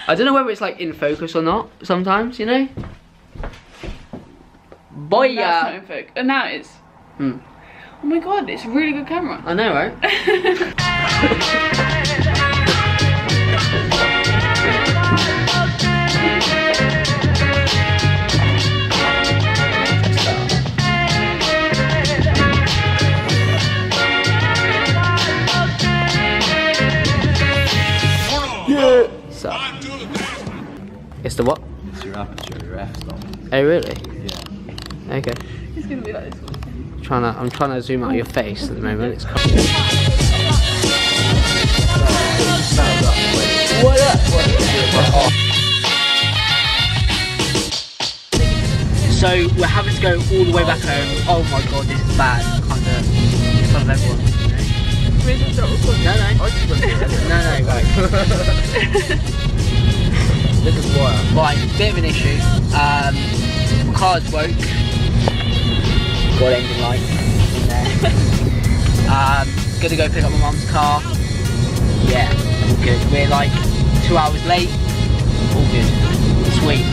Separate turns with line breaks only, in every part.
I don't know whether it's like in focus or not sometimes, you know? Boy,
That's not in focus. And now it's.
Hmm.
Oh my god, it's a really good camera.
I know, right? So, it's the what?
It's your aperture, your f-stop.
Oh really?
Yeah.
Okay.
It's gonna be like this one.
I'm trying to zoom out your face at the moment. It's what up? So we're having to go all the way back home. Oh my god, this is bad. Can't do it in front of everyone.
Where's the stop recording?
No, right. This is water. Right, bit of an issue. Car's woke. Got engine light in there. Gonna go pick up my mum's car. Yeah, all good. We're like 2 hours late. All good. Sweet.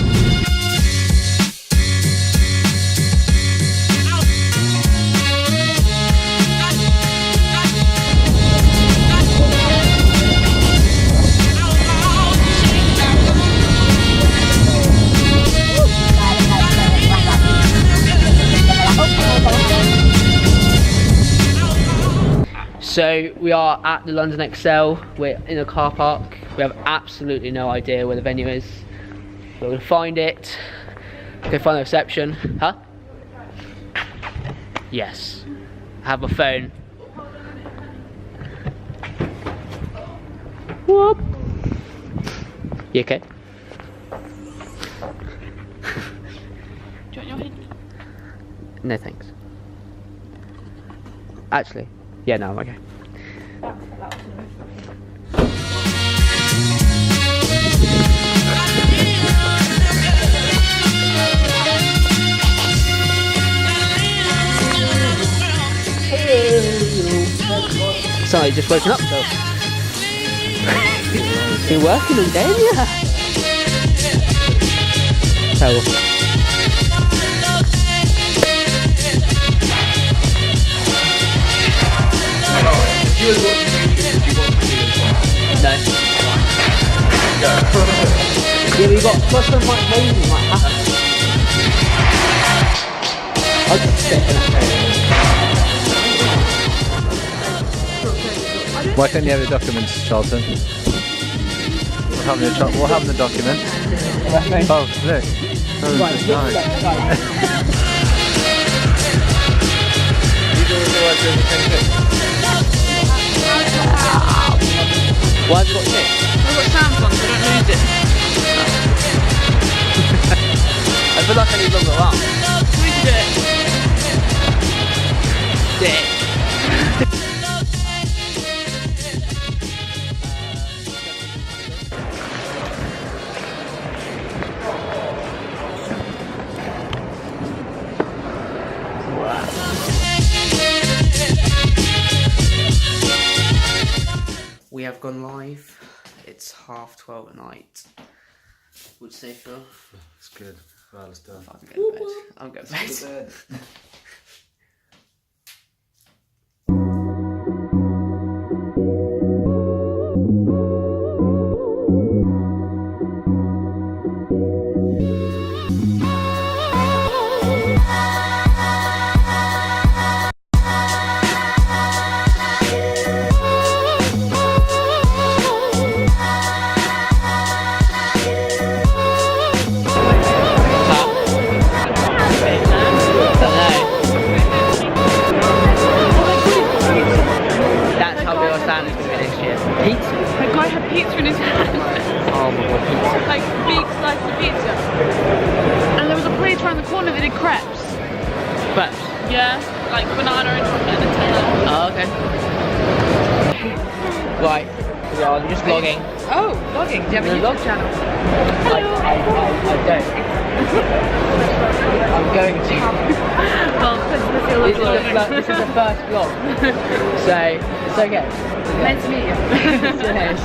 So we are at the London Excel. We're in a car park. We have absolutely no idea where the venue is. We're gonna find it. Go find the reception. Huh? Yes. I have my phone. Whoop. You okay?
Do you want your head?
No thanks. Actually, yeah, no, I'm okay. Sorry, just woken up though. Been working all day, yeah. Terrible. No. Yeah, we got plus one might raising might happen. I'll just sit in that.
Why can't you have the documents, Charlton? What happened to the documents? Oh, look. Oh,
Right,
it's
right. Why have you got 6?
I've got sound on so I don't lose it.
I feel like I need longer arms.
We can do it.
Dick. We have gone live. It's 12:30 at night. Would you say, Phil?
It's good. Well, it's done.
I'm going to bed. I'm going to bed.
Pizza in his hand.
Oh my god, pizza.
Like big slice of pizza. And there was a place around the corner that did crepes.
Crepes?
Yeah, like banana and chocolate and Nutella.
Oh, okay. Right, yeah, I'm just vlogging.
Oh, vlogging. Do you have a
vlog channel? Hello. I don't. I'm going to.
Well,
This is the first vlog. So, it's okay.
Nice to meet you.
Yes.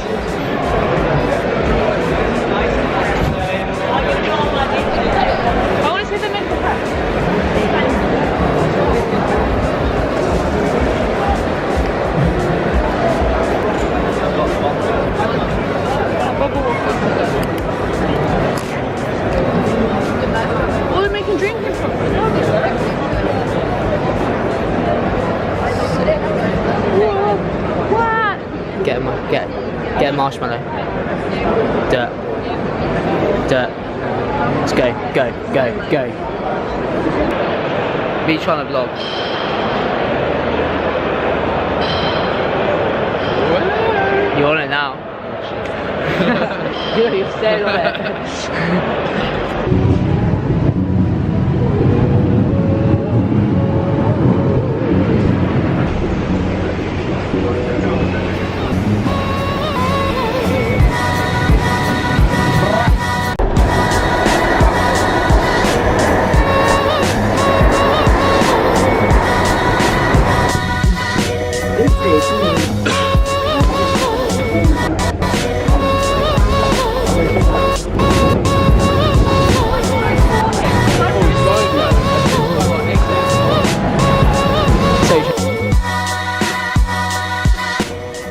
Dirt. Dirt. Let's go, go, go, go. Me trying to vlog. You're on it now. You're staying on it.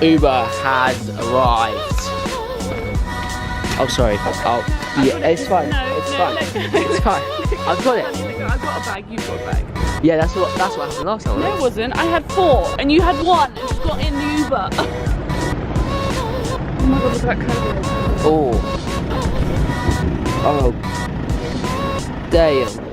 Uber has arrived. Oh, sorry. Oh, yeah, it's fine. It's fine. It's fine. I've got it.
I've got a bag. You've got a bag.
Yeah, that's what happened last time.
No, it wasn't. I had 4, and you had 1, and just got in the Uber. Oh my god, look at that code.
Oh. Oh. Damn.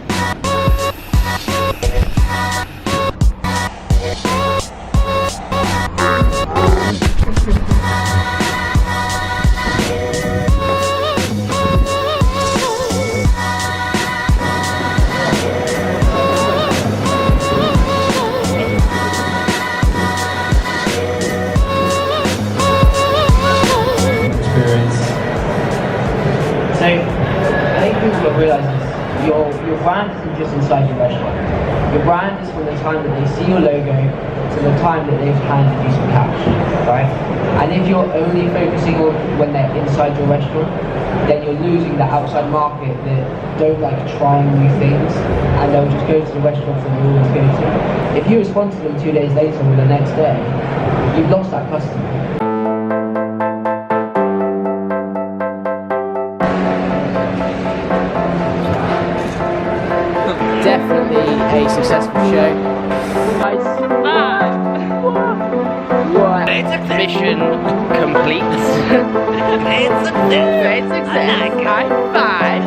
So, I think people will realise this. Your brand isn't just inside your restaurant. Your brand is from the time that they see your logo to the time that they've handed you some cash, right? And if you're only focusing on when they're inside your restaurant, then you're losing the outside market that don't like trying new things, and they'll just go to the restaurants that they always go to. If you respond to them 2 days later or the next day, you've lost that customer. Definitely a successful show. Nice. What? Mission complete. It's success. High five.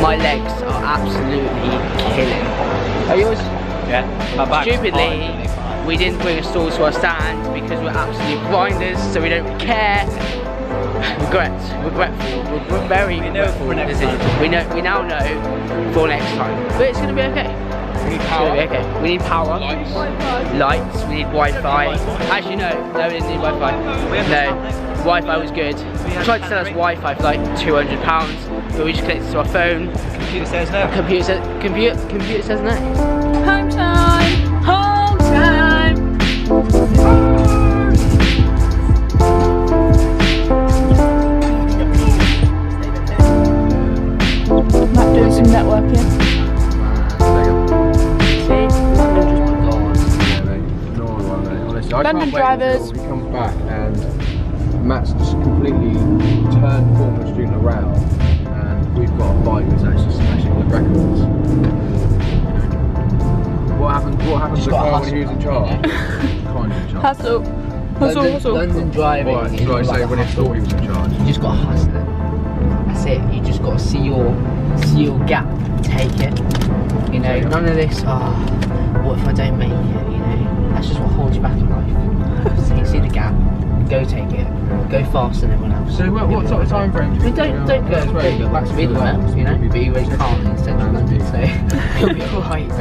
My legs are absolutely killing. Are yours?
Yeah, my back's
Stupidly,
fine.
we didn't bring a stool to our stand because we're absolute grinders, so we don't care. Regretful. We're very regretful decision. We now know for next time, but it's gonna be okay.
We need power.
It's gonna be okay. We need power. Lights. We need Wi-Fi. Actually, no, we didn't need Wi-Fi. No, Wi-Fi was good. They tried to sell us Wi-Fi for like £200, but we just connected to our phone.
Computer says no.
Computer says no.
Home time! Home time! Matt doing some networking. London drivers.
He comes back and Matt's just completely turned Formula Student around, and we've got a bike that's actually smashing the records. What happened to the car when he was in charge? Kind of in charge.
Hustle.
London driving.
Right, should I say when he thought he was in charge?
You just gotta hustle it. That's it. You just gotta see your gap, take it. You know, none of this. What if I don't make it? You know, that's just what holds you back in life. See the gap, go take it, go faster than everyone else.
So what sort of time frame?
I mean, don't go back to middle else, you know, but you really can't in central London, so you'll be alright.